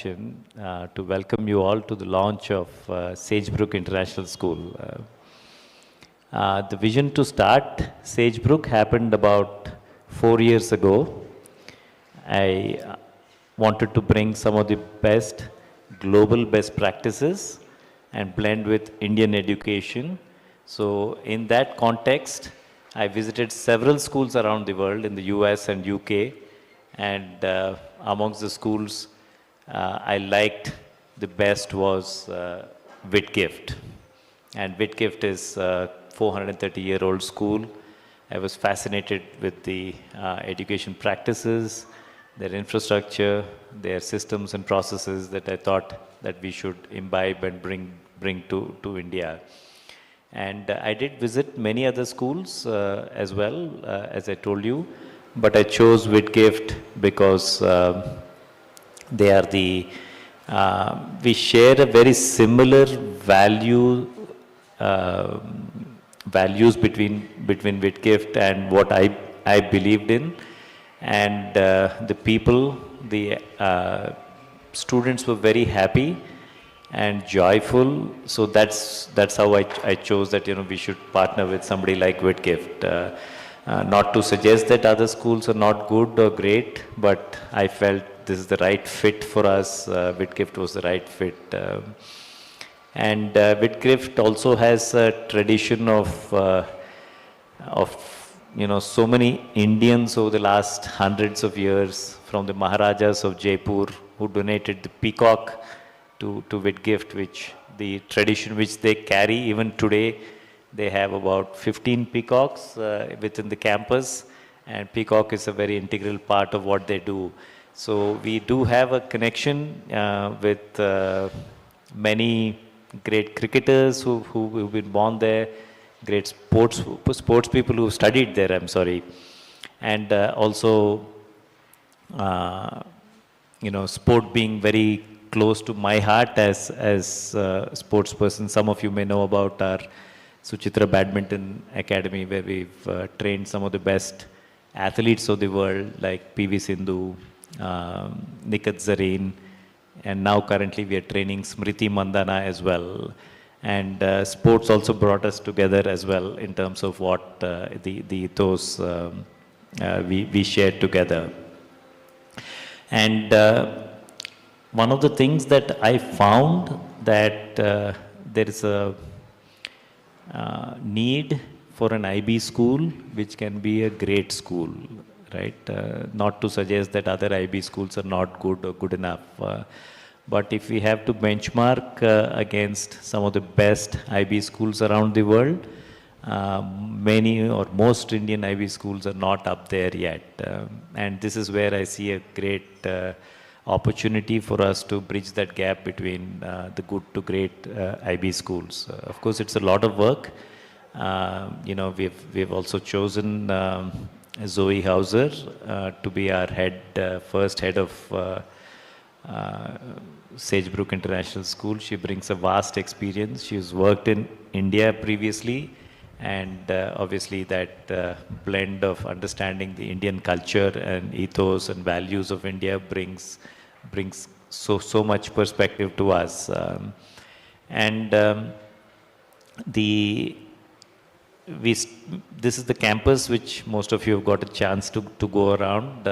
introduction to welcome you all to the launch of Sagebrook International School. The vision to start Sagebrook happened about 4 years ago. I wanted to bring some of the best global best practices and blend with Indian education. So in that context, I visited several schools around the world in the US and UK, and amongst the schools I liked the best was Whitgift. And Whitgift is a 430-year-old school. I was fascinated with the education practices, their infrastructure, their systems and processes that I thought that we should imbibe and bring to India. And I did visit many other schools as well, as I told you, but I chose Whitgift because they are we share a very similar values between Whitgift and what I believed in. And the people, the students were very happy and joyful. So that's how I chose that, we should partner with somebody like Whitgift. Not to suggest that other schools are not good or great, but I felt this is the right fit for us. Whitgift was the right fit. And Whitgift also has a tradition of so many Indians over the last hundreds of years, from the Maharajas of Jaipur who donated the peacock to Whitgift, which the tradition which they carry even today. They have about 15 peacocks within the campus, and peacock is a very integral part of what they do. So we do have a connection with many great cricketers who've been born there, great sports people who studied there, I'm sorry. And also, sport being very close to my heart as a sports person. Some of you may know about our Suchitra Badminton Academy, where we've trained some of the best athletes of the world, like PV Sindhu, Nikat Zareen, and now currently we are training Smriti Mandana as well. And sports also brought us together as well in terms of what the ethos we shared together. And one of the things that I found that there is a need for an IB school which can be a great school, right? Not to suggest that other IB schools are not good or good enough. But if we have to benchmark against some of the best IB schools around the world, many or most Indian IB schools are not up there yet. And this is where I see a great opportunity for us to bridge that gap between the good to great IB schools. Of course, it's a lot of work. We've also chosen Zoe Hauser to be our first head of Sagebrook International School. She brings a vast experience. She's worked in India previously, and obviously that blend of understanding the Indian culture and ethos and values of India brings so much perspective to us. This is the campus which most of you have got a chance to go around.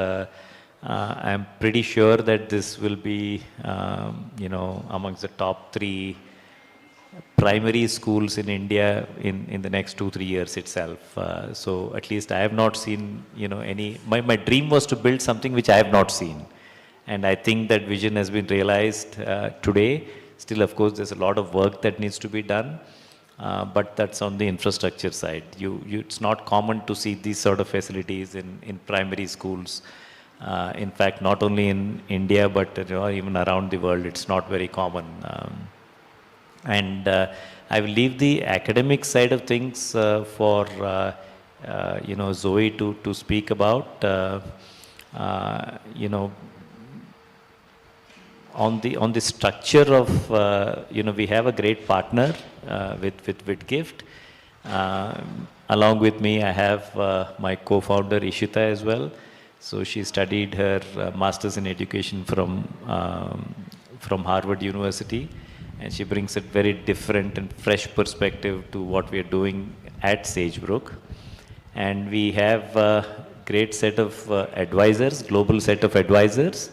I'm pretty sure that this will be, amongst the top 3 primary schools in India in the next 2-3 years itself. So at least I have not seen, any. My dream was to build something which I have not seen, and I think that vision has been realized today. Still, of course, there's a lot of work that needs to be done. But that's on the infrastructure side. It's not common to see these sort of facilities in primary schools. In fact, not only in India, but even around the world, it's not very common. And I will leave the academic side of things for Zoe to speak about. On the structure of, we have a great partner with Whitgift. Along with me, I have my co-founder Ishita as well. So she studied her Masters in Education from from Harvard University, and she brings a very different and fresh perspective to what we are doing at Sagebrook. And we have a great set of advisors, global set of advisors.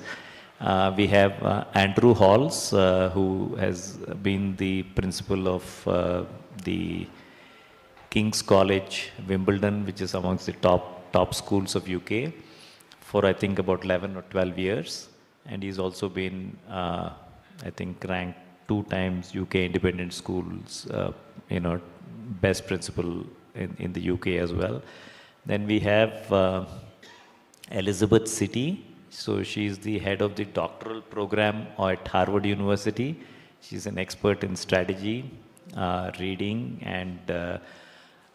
We have Andrew Halls, who has been the principal of the King's College, Wimbledon, which is amongst the top schools of UK, for I think about 11 or 12 years. And he's also been, I think, ranked 2 times UK Independent Schools, best principal in the UK as well. Then we have Elizabeth City. So she's the head of the doctoral program at Harvard University. She's an expert in strategy, reading, and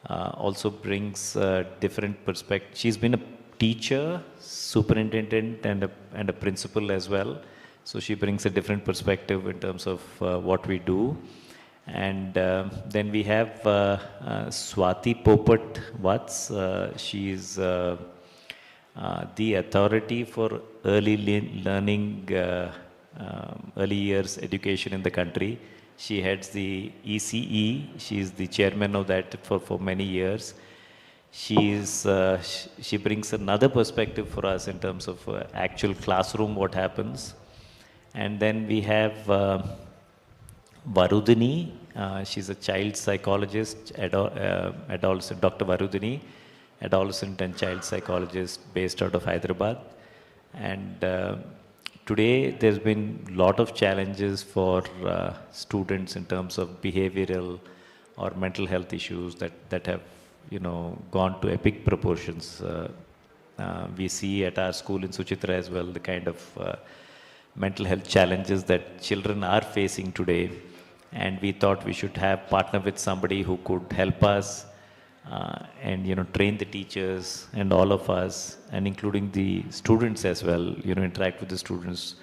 also brings different perspectives. She's been a teacher, superintendent, and a principal as well. So she brings a different perspective in terms of what we do. And then we have Swati Popat Vats. She's the authority for early learning, early years education in the country. She heads the ECE. She's the chairman of that for many years. She brings another perspective for us in terms of actual classroom, what happens. And then we have Varudini. She's a child psychologist, adolescent, Dr. Varudini, adolescent and child psychologist based out of Hyderabad. And today there's been a lot of challenges for students in terms of behavioral or mental health issues that have gone to epic proportions. We see at our school in Suchitra as well the kind of mental health challenges that children are facing today, and we thought we should partner with somebody who could help us and train the teachers and all of us, and including the students as well, interact with the students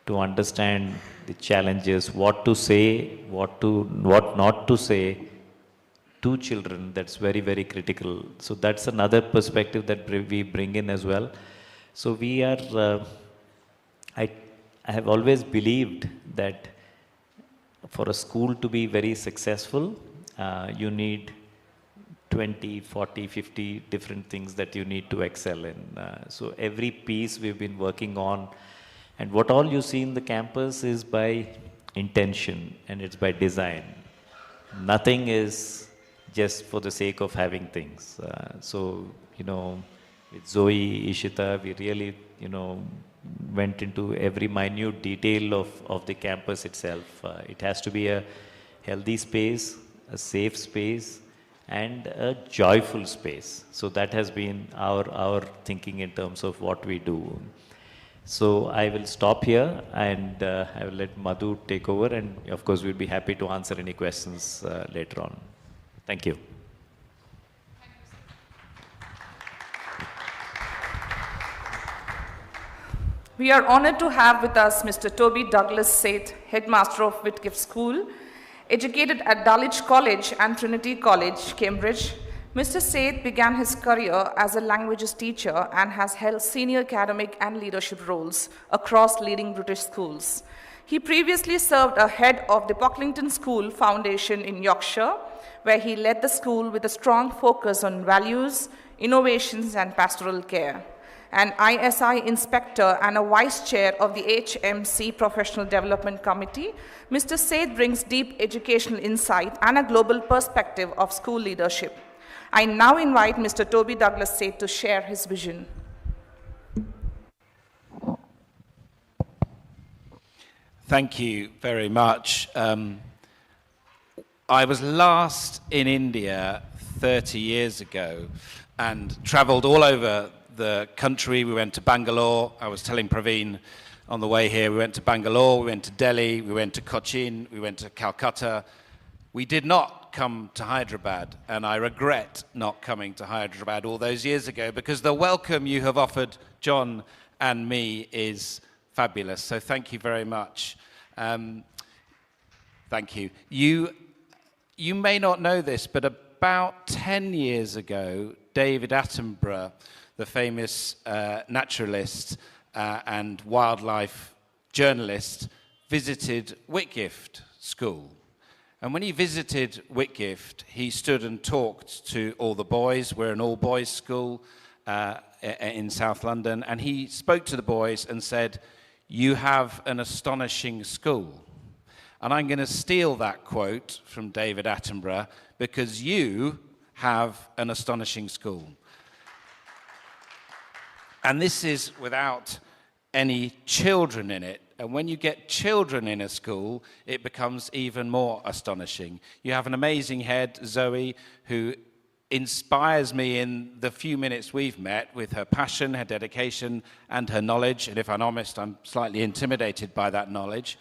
to understand the challenges, what to say, what not to say to children. That's very, very critical. So that's another perspective that we bring in as well. So we are, I have always believed that for a school to be very successful, you need 20, 40, 50 different things that you need to excel in. So every piece we've been working on, and what all you see in the campus is by intention and it's by design. Nothing is just for the sake of having things. So, with Zoe, Ishita, we really, went into every minute detail of the campus itself. It has to be a healthy space, a safe space, and a joyful space. So that has been our thinking in terms of what we do. So I will stop here, and I will let Madhu take over, and of course we'll be happy to answer any questions later on. Thank you. We are honored to have with us Mr. Toby Douglas Seth, headmaster of Whitgift School. Educated at Dulwich College and Trinity College, Cambridge, Mr. Seth began his career as a languages teacher and has held senior academic and leadership roles across leading British schools. He previously served as head of the Pocklington School Foundation in Yorkshire, where he led the school with a strong focus on values, innovations, and pastoral care. An ISI inspector and a vice chair of the HMC Professional Development Committee, Mr. Seth brings deep educational insight and a global perspective of school leadership. I now invite Mr. Toby Douglas Seth to share his vision. Thank you very much. I was last in India 30 years ago and travelled all over the country. We went to Bangalore. I was telling Praveen on the way here, we went to Bangalore, we went to Delhi, we went to Cochin, we went to Calcutta. We did not come to Hyderabad, and I regret not coming to Hyderabad all those years ago, because the welcome you have offered John and me is fabulous. So thank you very much. Thank you. You may not know this, but about 10 years ago, David Attenborough, the famous naturalist and wildlife journalist, visited Whitgift School. And when he visited Whitgift, he stood and talked to all the boys. We're an all-boys school in South London. And he spoke to the boys and said, "You have an astonishing school." And I'm going to steal that quote from David Attenborough, because you have an astonishing school. And this is without any children in it. And when you get children in a school, it becomes even more astonishing. You have an amazing head, Zoe, who inspires me in the few minutes we've met with her passion, her dedication, and her knowledge. And if I'm honest, I'm slightly intimidated by that knowledge.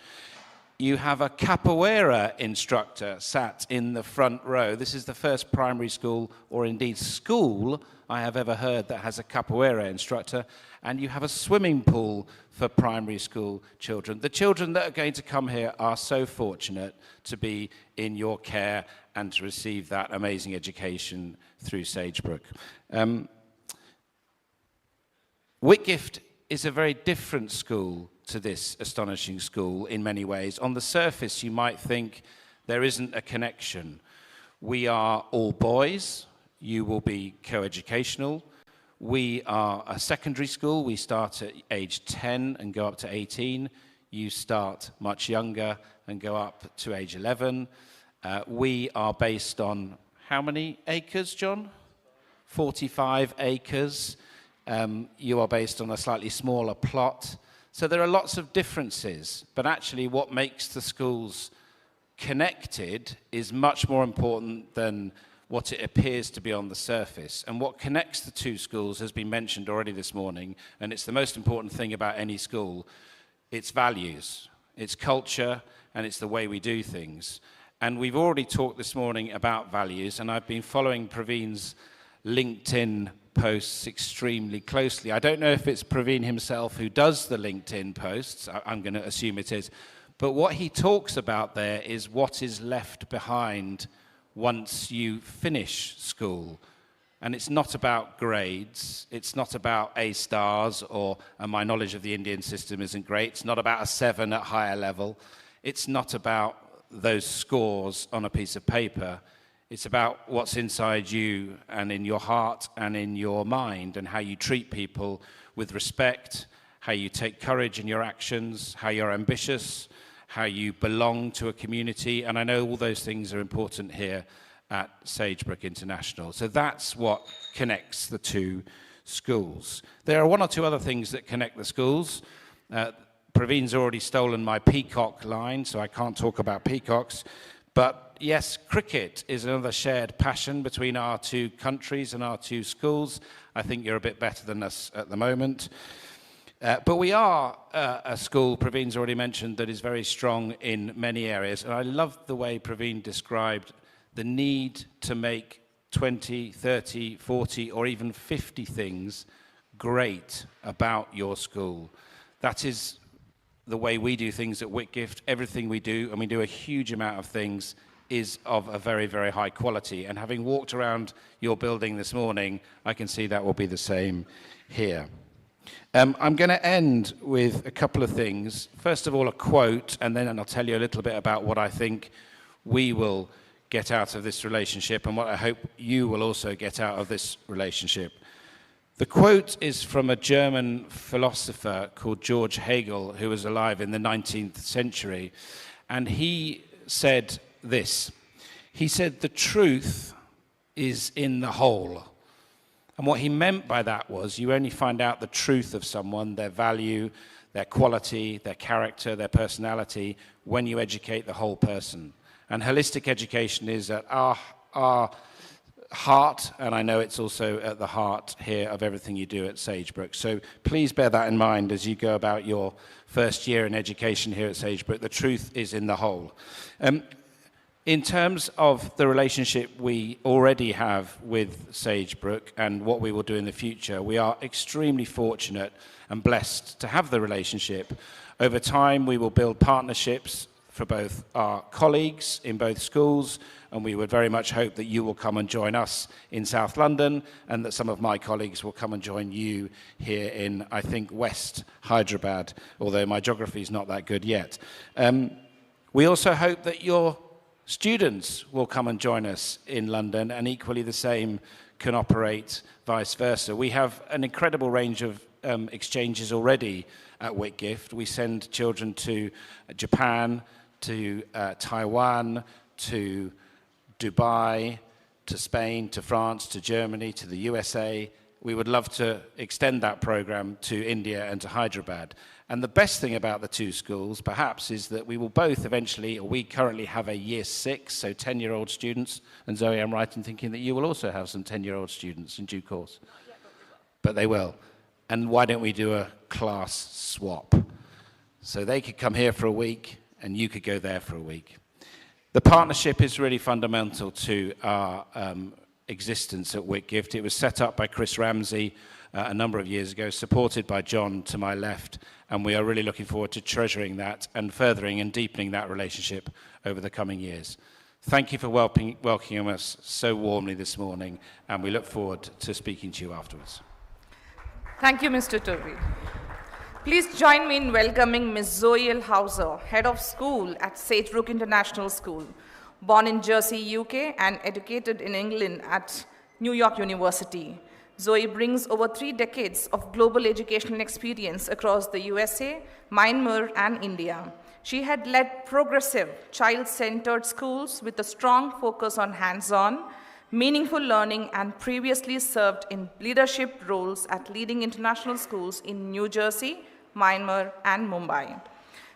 You have a capoeira instructor sat in the front row. This is the first primary school, or indeed school, I have ever heard that has a capoeira instructor. And you have a swimming pool for primary school children. The children that are going to come here are so fortunate to be in your care and to receive that amazing education through Sagebrook. Whitgift is a very different school to this astonishing school in many ways. On the surface, you might think there isn't a connection. We are all boys. You will be co-educational. We are a secondary school. We start at age 10 and go up to 18. You start much younger and go up to age 11. We are based on how many acres, John? 45 acres. You are based on a slightly smaller plot. So there are lots of differences, but actually what makes the schools connected is much more important than what it appears to be on the surface. And what connects the two schools has been mentioned already this morning, and it's the most important thing about any school. It's values, it's culture, and it's the way we do things. And we've already talked this morning about values, and I've been following Praveen's LinkedIn posts extremely closely. I don't know if it's Praveen himself who does the LinkedIn posts. I'm going to assume it is. But what he talks about there is what is left behind once you finish school. And it's not about grades. It's not about A stars, or my knowledge of the Indian system isn't great. It's not about a 7 at higher level. It's not about those scores on a piece of paper. It's about what's inside you and in your heart and in your mind, and how you treat people with respect, how you take courage in your actions, how you're ambitious, how you belong to a community. And I know all those things are important here at Sagebrook International. So that's what connects the two schools. There are one or two other things that connect the schools. Praveen's already stolen my peacock line, so I can't talk about peacocks. But yes, cricket is another shared passion between our two countries and our two schools. I think you're a bit better than us at the moment. But we are a school, Praveen's already mentioned, that is very strong in many areas. And I love the way Praveen described the need to make 20, 30, 40, or even 50 things great about your school. That is the way we do things at Whitgift. Everything we do, and we do a huge amount of things, is of a very, very high quality. And having walked around your building this morning, I can see that will be the same here. I'm going to end with a couple of things. First of all, a quote, and then I'll tell you a little bit about what I think we will get out of this relationship and what I hope you will also get out of this relationship. The quote is from a German philosopher called George Hegel, who was alive in the 19th century, and he said this. He said, "The truth is in the whole." And what he meant by that was you only find out the truth of someone, their value, their quality, their character, their personality, when you educate the whole person. And holistic education is at our heart, and I know it's also at the heart here of everything you do at Sagebrook. So please bear that in mind as you go about your first year in education here at Sagebrook. The truth is in the whole. In terms of the relationship we already have with Sagebrook and what we will do in the future, we are extremely fortunate and blessed to have the relationship. Over time, we will build partnerships for both our colleagues in both schools, and we would very much hope that you will come and join us in South London, and that some of my colleagues will come and join you here in, I think, West Hyderabad, although my geography is not that good yet. We also hope that your students will come and join us in London, and equally the same can operate vice versa. We have an incredible range of exchanges already at Whitgift. We send children to Japan, to Taiwan, to Dubai, to Spain, to France, to Germany, to the USA. We would love to extend that program to India and to Hyderabad. And the best thing about the two schools, perhaps, is that we will both eventually, or we currently have a year 6, so 10-year-old students. And Zoe, I'm right in thinking that you will also have some 10-year-old students in due course. But they will. And why don't we do a class swap? So they could come here for a week, and you could go there for a week. The partnership is really fundamental to our existence at Whitgift. It was set up by Chris Ramsey a number of years ago, supported by John to my left, and we are really looking forward to treasuring that and furthering and deepening that relationship over the coming years. Thank you for welcoming us so warmly this morning, and we look forward to speaking to you afterwards. Thank you, Mr. Toby. Please join me in welcoming Ms. Zoe L. Hauser, Head of School at Sagebrook International School, born in Jersey, UK, and educated in England at New York University. Zoe brings over 3 decades of global educational experience across the USA, Myanmar, and India. She had led progressive, child-centered schools with a strong focus on hands-on, meaningful learning, and previously served in leadership roles at leading international schools in New Jersey, Myanmar, and Mumbai.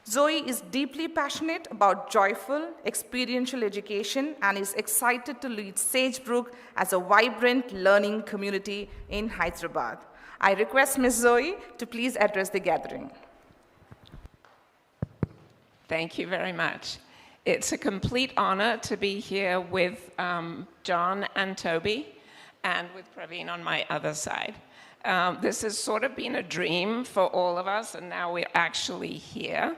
Zoe is deeply passionate about joyful, experiential education and is excited to lead Sagebrook as a vibrant learning community in Hyderabad. I request Ms. Zoe to please address the gathering. Thank you very much. It's a complete honor to be here with John and Toby and with Praveen on my other side. This has sort of been a dream for all of us, and now we're actually here.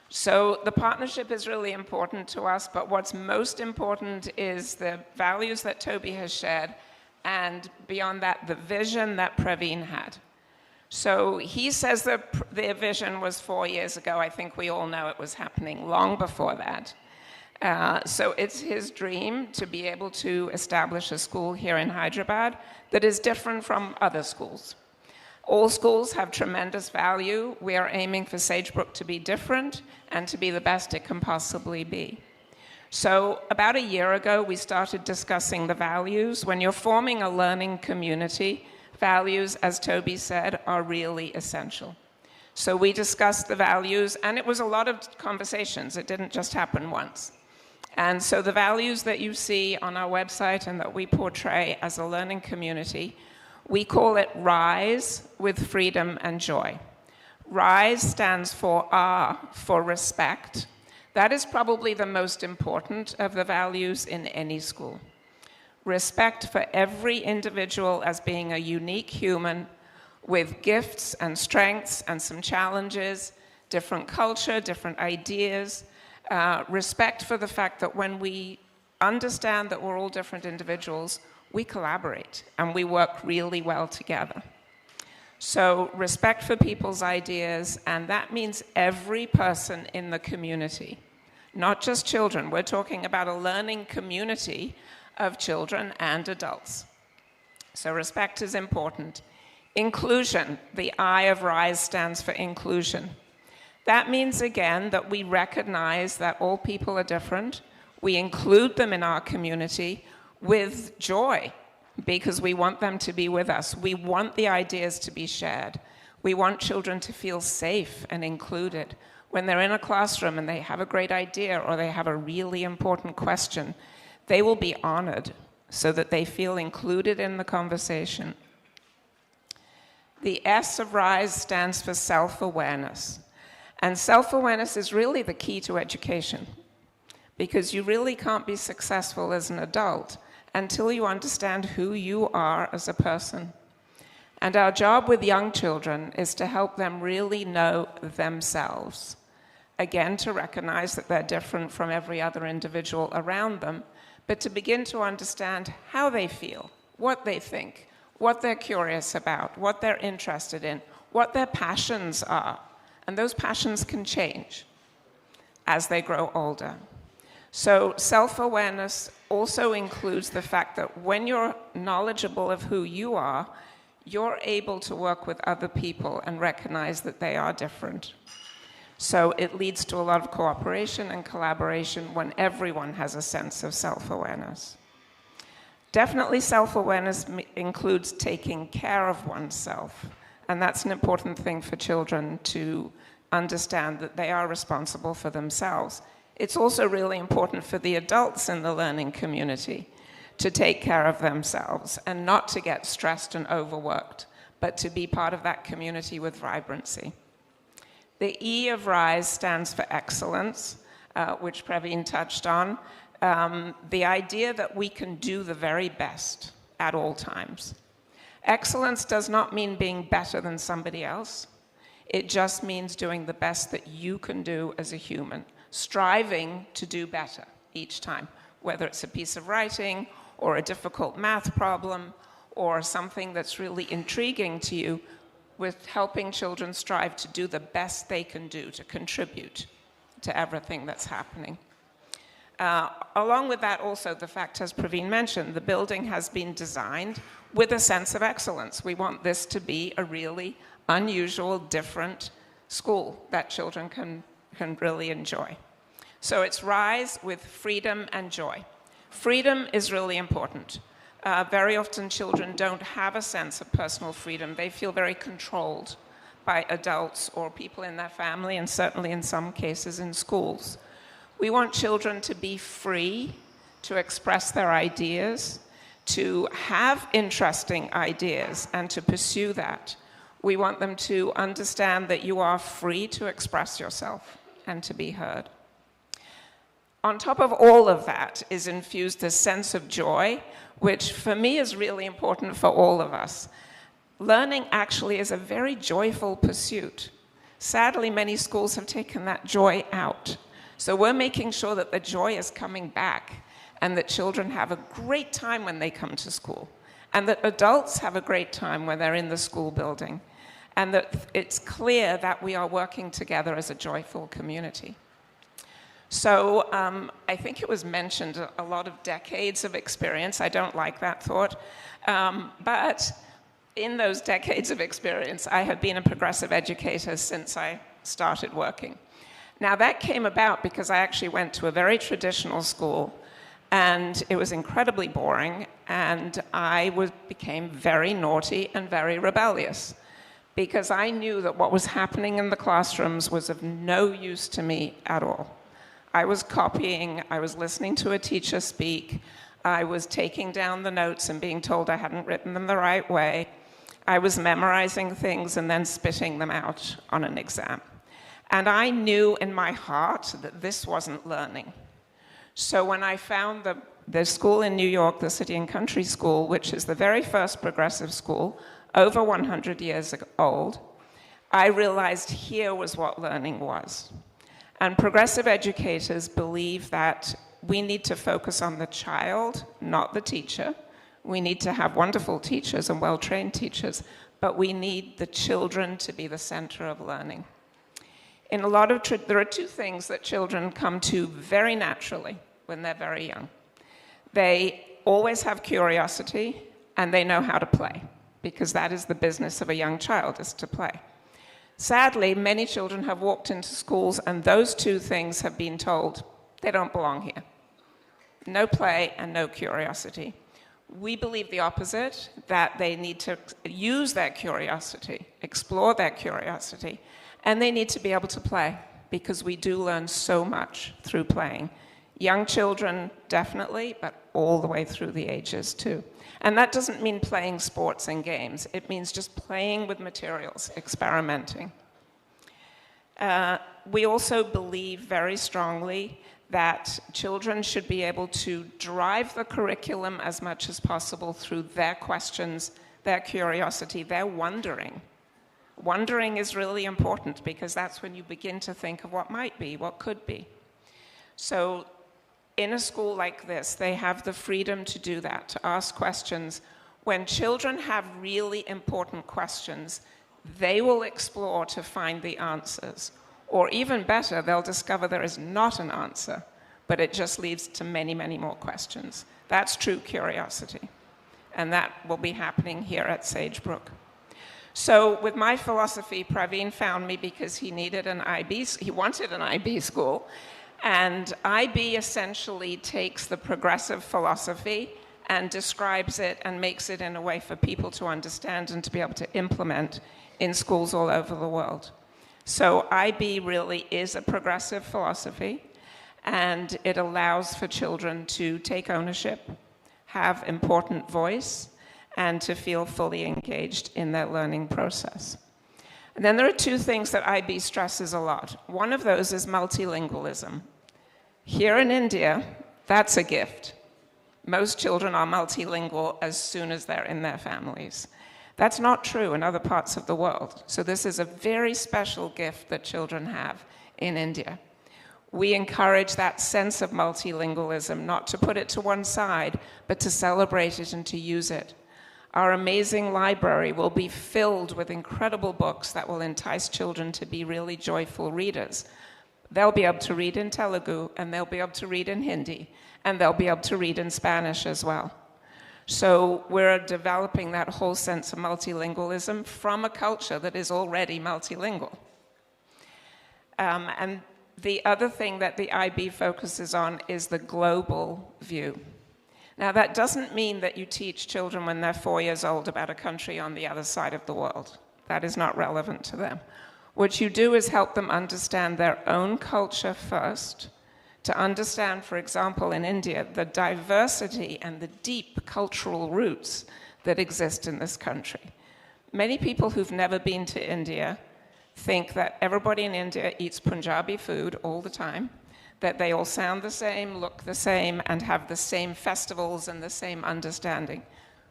So the partnership is really important to us, but what's most important is the values that Toby has shared, and beyond that, the vision that Praveen had. So he says that their vision was 4 years ago. I think we all know it was happening long before that. So it's his dream to be able to establish a school here in Hyderabad that is different from other schools. All schools have tremendous value. We are aiming for Sagebrook to be different and to be the best it can possibly be. So about a year ago, we started discussing the values. When you're forming a learning community, values, as Toby said, are really essential. So we discussed the values, and it was a lot of conversations. It didn't just happen once. And so the values that you see on our website and that we portray as a learning community, we call it RISE, with freedom and joy. RISE stands for R, for respect. That is probably the most important of the values in any school. Respect for every individual as being a unique human with gifts and strengths and some challenges, different culture, different ideas. Respect for the fact that when we understand that we're all different individuals, we collaborate and we work really well together. So respect for people's ideas, and that means every person in the community, not just children. We're talking about a learning community of children and adults. So respect is important. Inclusion, the I of RISE stands for inclusion. That means, again, that we recognize that all people are different. We include them in our community with joy because we want them to be with us. We want the ideas to be shared. We want children to feel safe and included. When they're in a classroom and they have a great idea or they have a really important question, they will be honored so that they feel included in the conversation. The S of RISE stands for self-awareness. And self-awareness is really the key to education, because you really can't be successful as an adult until you understand who you are as a person. And our job with young children is to help them really know themselves. Again, to recognize that they're different from every other individual around them, but to begin to understand how they feel, what they think, what they're curious about, what they're interested in, what their passions are. And those passions can change as they grow older. So self-awareness also includes the fact that when you're knowledgeable of who you are, you're able to work with other people and recognize that they are different. So it leads to a lot of cooperation and collaboration when everyone has a sense of self-awareness. Definitely self-awareness includes taking care of oneself, and that's an important thing for children to understand, that they are responsible for themselves. It's also really important for the adults in the learning community to take care of themselves and not to get stressed and overworked, but to be part of that community with vibrancy. The E of RISE stands for excellence, which Praveen touched on. The idea that we can do the very best at all times. Excellence does not mean being better than somebody else. It just means doing the best that you can do as a human, striving to do better each time, whether it's a piece of writing or a difficult math problem or something that's really intriguing to you, with helping children strive to do the best they can do to contribute to everything that's happening. Along with that, also, the fact, as Praveen mentioned, the building has been designed with a sense of excellence. We want this to be a really unusual, different school that children can really enjoy. So it's RISE with freedom and joy. Freedom is really important. Very often children don't have a sense of personal freedom. They feel very controlled by adults or people in their family, and certainly in some cases in schools. We want children to be free to express their ideas, to have interesting ideas and to pursue that. We want them to understand that you are free to express yourself and to be heard. On top of all of that is infused this sense of joy, which for me is really important for all of us. Learning actually is a very joyful pursuit. Sadly, many schools have taken that joy out. So we're making sure that the joy is coming back and that children have a great time when they come to school, and that adults have a great time when they're in the school building, and that it's clear that we are working together as a joyful community. So I think it was mentioned a lot of decades of experience. I don't like that thought. But in those decades of experience, I have been a progressive educator since I started working. Now, that came about because I actually went to a very traditional school, and it was incredibly boring, and I became very naughty and very rebellious because I knew that what was happening in the classrooms was of no use to me at all. I was copying, I was listening to a teacher speak, I was taking down the notes and being told I hadn't written them the right way, I was memorizing things and then spitting them out on an exam. And I knew in my heart that this wasn't learning. So when I found the school in New York, the City and Country School, which is the very first progressive school, over 100 years old, I realized here was what learning was. And progressive educators believe that we need to focus on the child, not the teacher. We need to have wonderful teachers and well-trained teachers, but we need the children to be the center of learning. In a lot of there are two things that children come to very naturally when they're very young. They always have curiosity, and they know how to play, because that is the business of a young child, is to play. Sadly, many children have walked into schools, and those two things have been told they don't belong here. No play and no curiosity. We believe the opposite, that they need to use their curiosity, explore their curiosity, and they need to be able to play, because we do learn so much through playing. Young children, definitely, but all the way through the ages, too. And that doesn't mean playing sports and games. It means just playing with materials, experimenting. We also believe very strongly that children should be able to drive the curriculum as much as possible through their questions, their curiosity, their wondering. Wondering is really important because that's when you begin to think of what might be, what could be. So in a school like this, they have the freedom to do that, to ask questions. When children have really important questions, they will explore to find the answers. Or even better, they'll discover there is not an answer, but it just leads to many, many more questions. That's true curiosity. And that will be happening here at Sagebrook. So with my philosophy, Praveen found me because he needed an IB, he wanted an IB school. And IB essentially takes the progressive philosophy and describes it and makes it in a way for people to understand and to be able to implement in schools all over the world. So IB really is a progressive philosophy, and it allows for children to take ownership, have important voice, and to feel fully engaged in their learning process. And then there are two things that IB stresses a lot. One of those is multilingualism. Here in India, that's a gift. Most children are multilingual as soon as they're in their families. That's not true in other parts of the world. So this is a very special gift that children have in India. We encourage that sense of multilingualism, not to put it to one side, but to celebrate it and to use it. Our amazing library will be filled with incredible books that will entice children to be really joyful readers. They'll be able to read in Telugu, and they'll be able to read in Hindi, and they'll be able to read in Spanish as well. So we're developing that whole sense of multilingualism from a culture that is already multilingual. And the other thing that the IB focuses on is the global view. Now, that doesn't mean that you teach children when they're 4 years old about a country on the other side of the world. That is not relevant to them. What you do is help them understand their own culture first, to understand, for example, in India, the diversity and the deep cultural roots that exist in this country. Many people who've never been to India think that everybody in India eats Punjabi food all the time, that they all sound the same, look the same, and have the same festivals and the same understanding.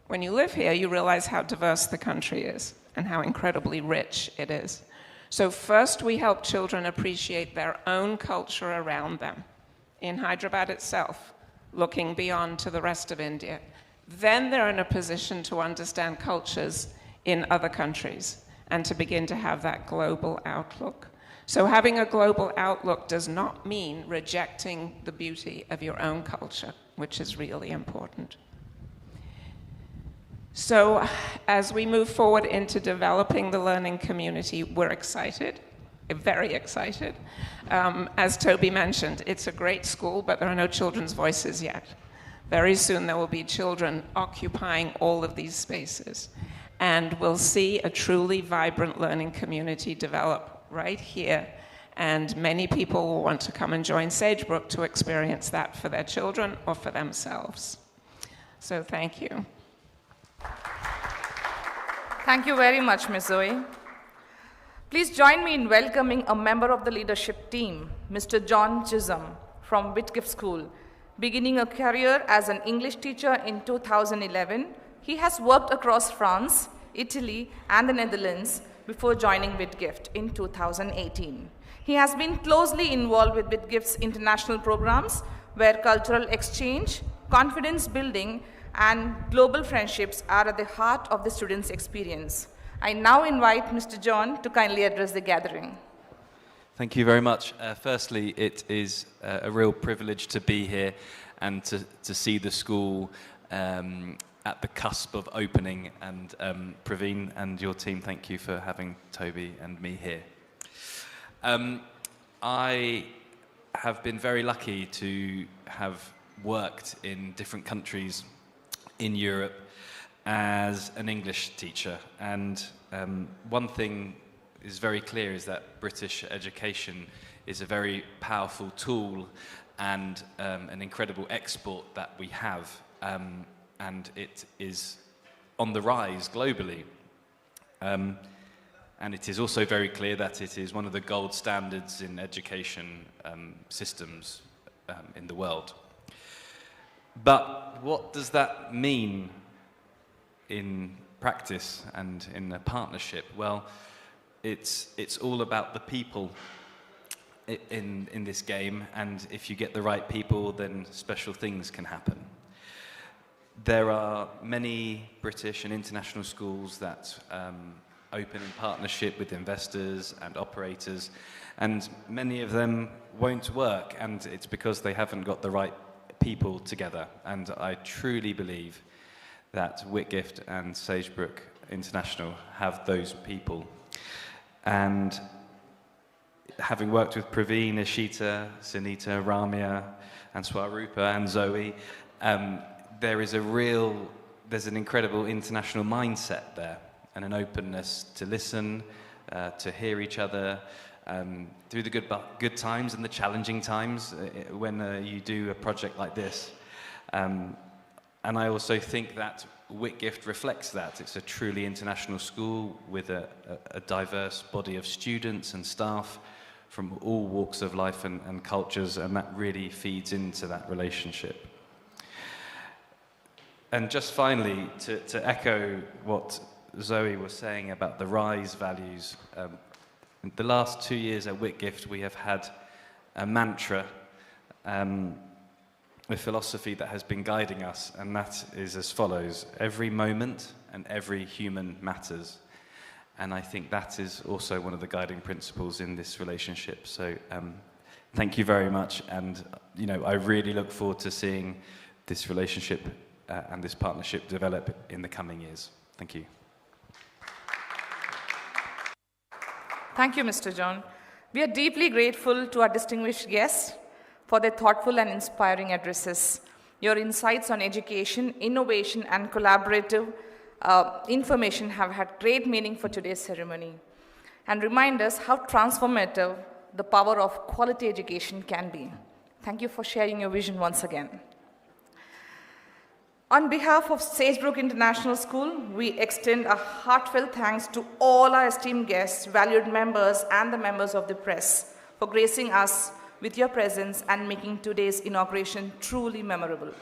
When you live here, you realize how diverse the country is and how incredibly rich it is. So first, we help children appreciate their own culture around them. In Hyderabad itself, looking beyond to the rest of India. Then they're in a position to understand cultures in other countries and to begin to have that global outlook. So having a global outlook does not mean rejecting the beauty of your own culture, which is really important. So as we move forward into developing the learning community, we're excited, very excited. As Toby mentioned, it's a great school, but there are no children's voices yet. Very soon there will be children occupying all of these spaces. And we'll see a truly vibrant learning community develop right here. And many people will want to come and join Sagebrook to experience that for their children or for themselves. So thank you. Thank you very much, Ms. Zoe. Please join me in welcoming a member of the leadership team, Mr. John Chisholm from Whitgift School. Beginning a career as an English teacher in 2011, he has worked across France, Italy, and the Netherlands before joining Whitgift in 2018. He has been closely involved with Whitgift's international programs, where cultural exchange, confidence building, and global friendships are at the heart of the students' experience. I now invite Mr. John to kindly address the gathering. Thank you very much. Firstly, it is a real privilege to be here and to see the school at the cusp of opening. And Praveen and your team, thank you for having Toby and me here. I have been very lucky to have worked in different countries in Europe as an English teacher. And one thing is very clear is that British education is a very powerful tool and an incredible export that we have. And it is on the rise globally. And it is also very clear that it is one of the gold standards in education systems in the world. But what does that mean in practice and in a partnership? Well, it's all about the people in this game, and if you get the right people, then special things can happen. There are many British and international schools that open in partnership with investors and operators, and many of them won't work, and it's because they haven't got the right people together. And I truly believe that Whitgift and Sagebrook International have those people. And having worked with Praveen, Ishita, Sunita, Ramya, and Swarupa and Zoe, there's an incredible international mindset there, and an openness to listen, to hear each other, through the good times and the challenging times when you do a project like this. And I also think that Whitgift reflects that. It's a truly international school with a diverse body of students and staff from all walks of life and cultures, and that really feeds into that relationship. And just finally, to echo what Zoe was saying about the RISE values, in the last 2 years at Whitgift, we have had a mantra, a philosophy that has been guiding us, and that is as follows: every moment and every human matters. And I think that is also one of the guiding principles in this relationship. So thank you very much, and I really look forward to seeing this relationship and this partnership develop in the coming years. Thank you. Thank you, Mr. John. We are deeply grateful to our distinguished guests for their thoughtful and inspiring addresses. Your insights on education, innovation, and collaborative information have had great meaning for today's ceremony and remind us how transformative the power of quality education can be. Thank you for sharing your vision once again. On behalf of Sagebrook International School, we extend a heartfelt thanks to all our esteemed guests, valued members, and the members of the press for gracing us with your presence and making today's inauguration truly memorable.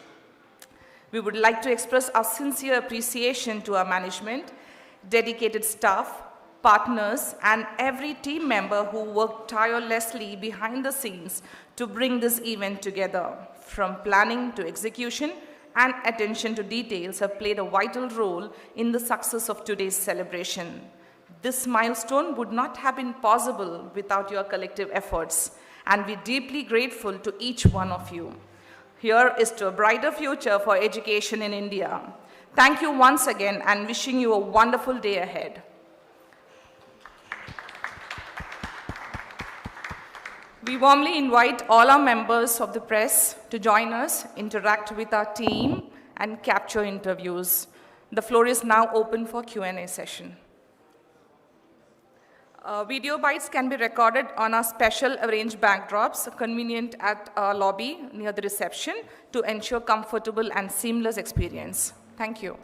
We would like to express our sincere appreciation to our management, dedicated staff, partners, and every team member who worked tirelessly behind the scenes to bring this event together. From planning to execution, and attention to details have played a vital role in the success of today's celebration. This milestone would not have been possible without your collective efforts, and we're deeply grateful to each one of you. Here is to a brighter future for education in India. Thank you once again, and wishing you a wonderful day ahead. We warmly invite all our members of the press to join us, interact with our team, and capture interviews. The floor is now open for Q&A session. Video bites can be recorded on our special arranged backdrops, convenient at our lobby near the reception to ensure comfortable and seamless experience. Thank you.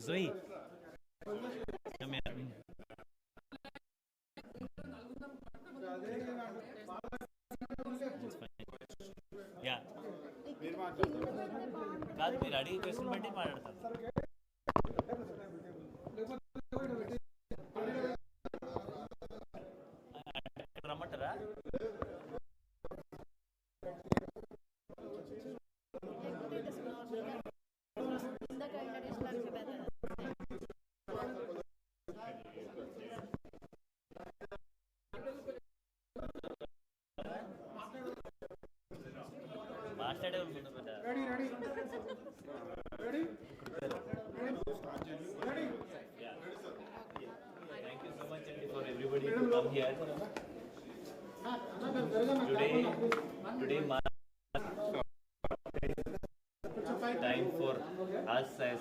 Zoe, come here. Yeah. కాదు మీరు అడిగే question బట్టి మాట్లాడతాను. రమ్మంటారా? మాట్లాడే ఉంటుంది కదా. Thank you so much Andy, for everybody to come here. Today time for us as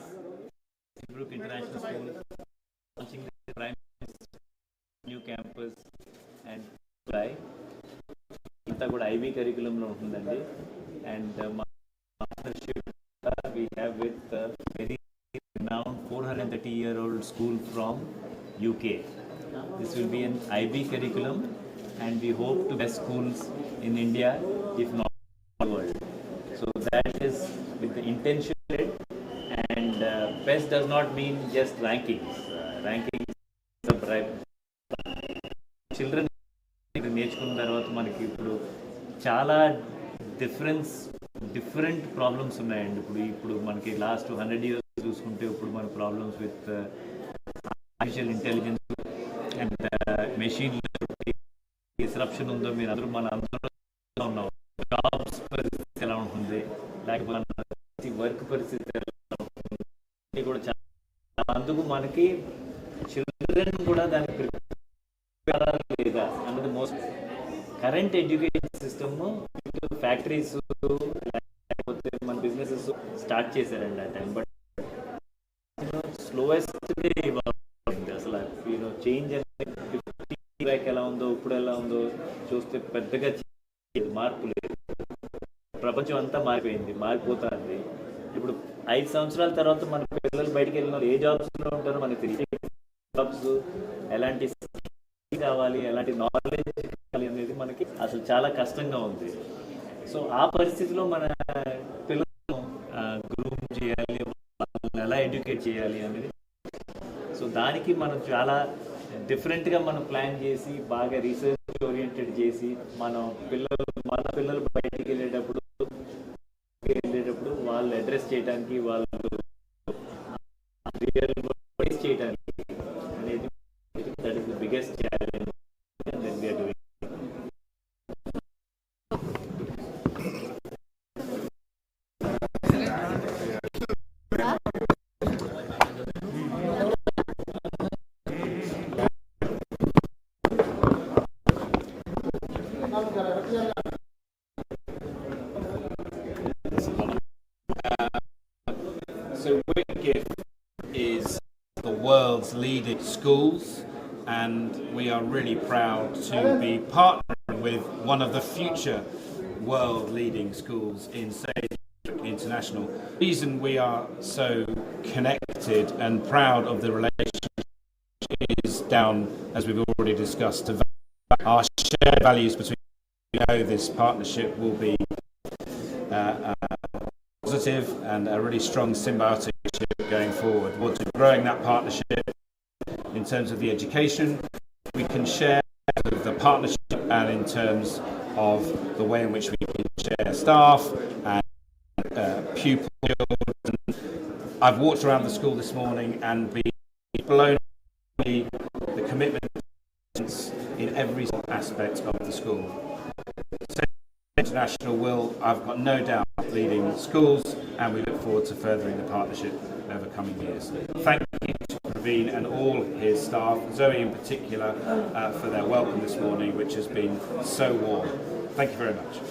Sagebrook International School launching the primary new campus and ఇంతా కూడా ఐబీ కరికులంలో ఉంటుందండి. అండ్ మా partnership we have with very renowned 430-year-old school from UK. This will be an IB curriculum and we hope to best schools in India, if not the world. So that is with the intention, and best does not mean just rankings. Rankings children నేర్చుకున్న తర్వాత మనకి ఇప్పుడు చాలా different problems ఉన్నాయండి. ఇప్పుడు మనకి last 100 years చూసుకుంటే ఇప్పుడు మన problems with artificial intelligence and machine disruption ఉందో మీరు అందరూ మన అందరూ ఉన్నాం. జాబ్స్ పరిస్థితి ఎలా ఉంటుంది, లేకపోతే వర్క్ పరిస్థితి ఎలా ఉంటుంది కూడా చాలా. అందుకు మనకి చిల్డ్రన్ కూడా దానికి లేదా అన్నది most current education system factories లేకపోతే మన బిజినెసెస్ స్టార్ట్ చేశారండి ఆ టైం. బట్ స్లోయెస్ట్ అసలు చేంజ్ అనేది 50 బ్యాక్ ఎలా ఉందో ఇప్పుడు ఎలా ఉందో చూస్తే పెద్దగా మార్పు లేదు. ప్రపంచం అంతా మారిపోతుంది. ఇప్పుడు 5 సంవత్సరాల తర్వాత మన పిల్లలు బయటకు వెళ్ళిన ఏ జాబ్స్లో ఉంటారో మనకి తెలియదు. జాబ్స్ ఎలాంటి కావాలి, ఎలాంటి నాలెడ్జ్ కావాలి అనేది మనకి అసలు చాలా కష్టంగా ఉంది. సో ఆ పరిస్థితిలో మన పిల్లలను గ్రూమ్ చేయాలి, వాళ్ళని ఎలా ఎడ్యుకేట్ చేయాలి అనేది. సో దానికి మనం చాలా డిఫరెంట్గా మనం ప్లాన్ చేసి బాగా రీసెర్చ్ ఓరియంటెడ్ చేసి మన పిల్లలు బయటికి వెళ్ళేటప్పుడు వాళ్ళు అడ్రస్ చేయడానికి, వాళ్ళు రియల్ ఫేస్ చేయడానికి అనేది that is the biggest challenge that we are doing. So Whitgift is the world's leading schools, and we are really proud to be partnering with one of the future world leading schools in Sagebrook International. The reason we are so connected and proud of the relationship is down, as we've already discussed, to our shared values between. We know this partnership will be positive and a really strong symbiotic relationship going forward. We're growing that partnership in terms of the education we can share, of the partnership, and in terms of the way in which we can share staff and pupils. I've walked around the school this morning and been blown away by the commitment aspect of the school. International will, I've got no doubt, leading schools, and we look forward to furthering the partnership over coming years. Thank you to Praveen and all his staff, Zoe in particular, for their welcome this morning, which has been so warm. Thank you very much.